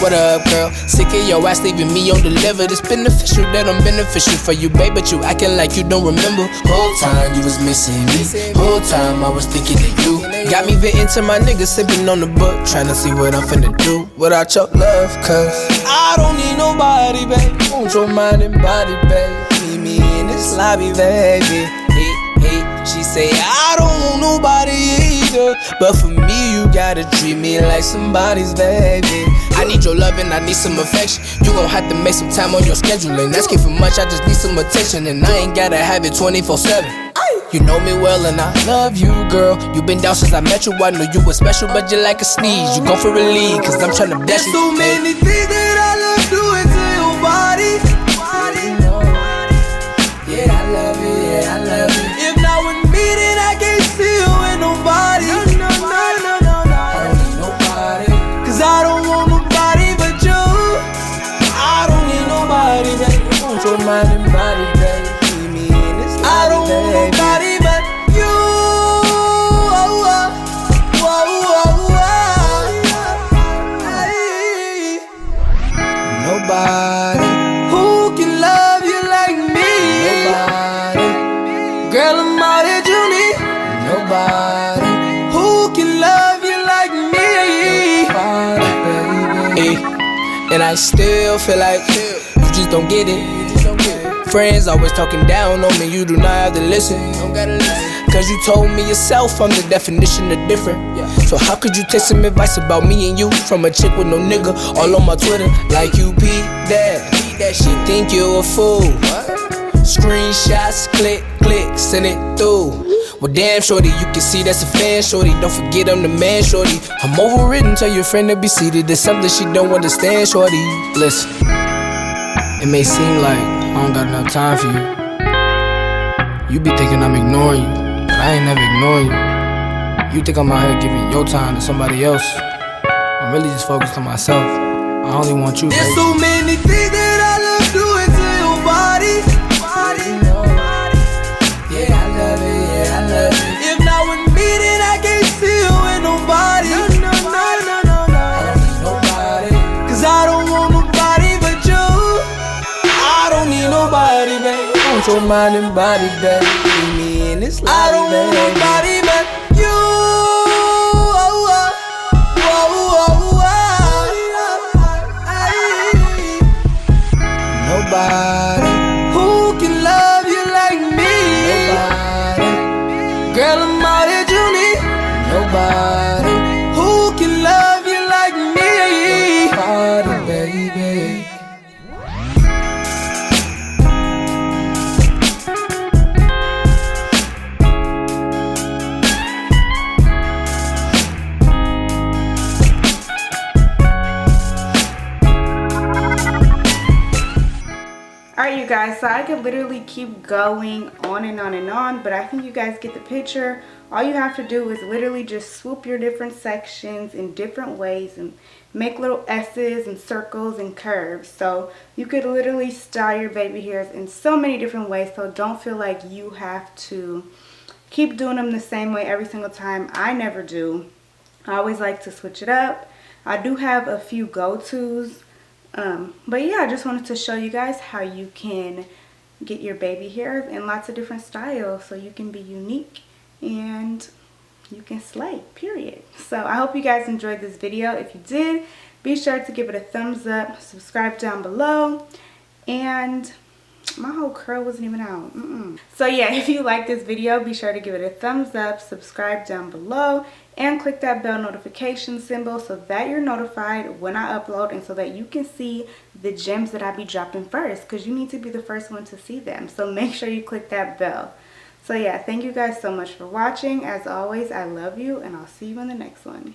What up, girl? Sick of your ass leaving me undelivered. It's beneficial that I'm beneficial for you, babe, but you acting like you don't remember. Whole time you was missing me. Whole time I was thinking of you. Got me venting to my niggas, sipping on the book, trying to see what I'm finna do without your love, cause I don't need nobody, babe. Want your mind and body, babe. Meet me in this lobby, baby. She say, I don't want nobody either, but for me, you gotta treat me like somebody's baby. I need your love and I need some affection. You gon' have to make some time on your schedule. Ain't asking for much, I just need some attention, and I ain't gotta have it 24/7. You know me well and I love you, girl. You been down since I met you, I knew you was special, but you like a sneeze. You go for a lead, cause I'm tryna bless you. There's so many things that I love doing to your body. Yeah, I love it, yeah, I love it. If not with me, then I can't see you with nobody. No, I don't need nobody, cause I don't want nobody but you. I don't need nobody, baby. Want your mind and body, baby. Keep me in this life, I don't want nobody but you. Nobody who can love you like me. Nobody, girl, I'm all that you need. Nobody who can love you like me. Nobody, baby. And I still feel like you just don't get it. Friends always talking down on me, you do not have to listen. Cause you told me yourself I'm the definition of different. So how could you take some advice about me and you from a chick with no nigga all on my Twitter? Like you peep that she think you a fool. Screenshots, click, send it through. Well damn shorty, you can see that's a fan shorty. Don't forget I'm the man shorty. I'm overridden, tell your friend to be seated. There's something she don't understand shorty. Listen, it may seem like I don't got enough time for you. You be thinking I'm ignoring you, but I ain't never ignoring you. You think I'm out here giving your time to somebody else. I'm really just focused on myself. I only want you, baby. There's so many things that I love doing to your body. Yeah, I love it, yeah, I love it. If not with me, then I can't see you with nobody. I don't need nobody, cause I don't want nobody but you. I don't need nobody, baby. Want your mind and body, baby. Leave me in this life, I don't want nobody but you. Nobody who can love you like me. Nobody, girl, I'm all that you need. Nobody who can love you like me. Nobody, baby. Alright you guys, so I could literally keep going on and on and on, but I think you guys get the picture. All you have to do is literally just swoop your different sections in different ways and make little S's and circles and curves. So you could literally style your baby hairs in so many different ways, so don't feel like you have to keep doing them the same way every single time. I never do. I always like to switch it up. I do have a few go-tos. But yeah, I just wanted to show you guys how you can get your baby hairs in lots of different styles so you can be unique and you can slay, period. So I hope you guys enjoyed this video. If you did, be sure to give it a thumbs up, subscribe down below, and my whole curl wasn't even out. So yeah, if you like this video, be sure to give it a thumbs up, subscribe down below, and click that bell notification symbol so that you're notified when I upload and so that you can see the gems that I be dropping first, because you need to be the first one to see them. So make sure you click that bell. So yeah, thank you guys so much for watching. As always, I love you, and I'll see you in the next one.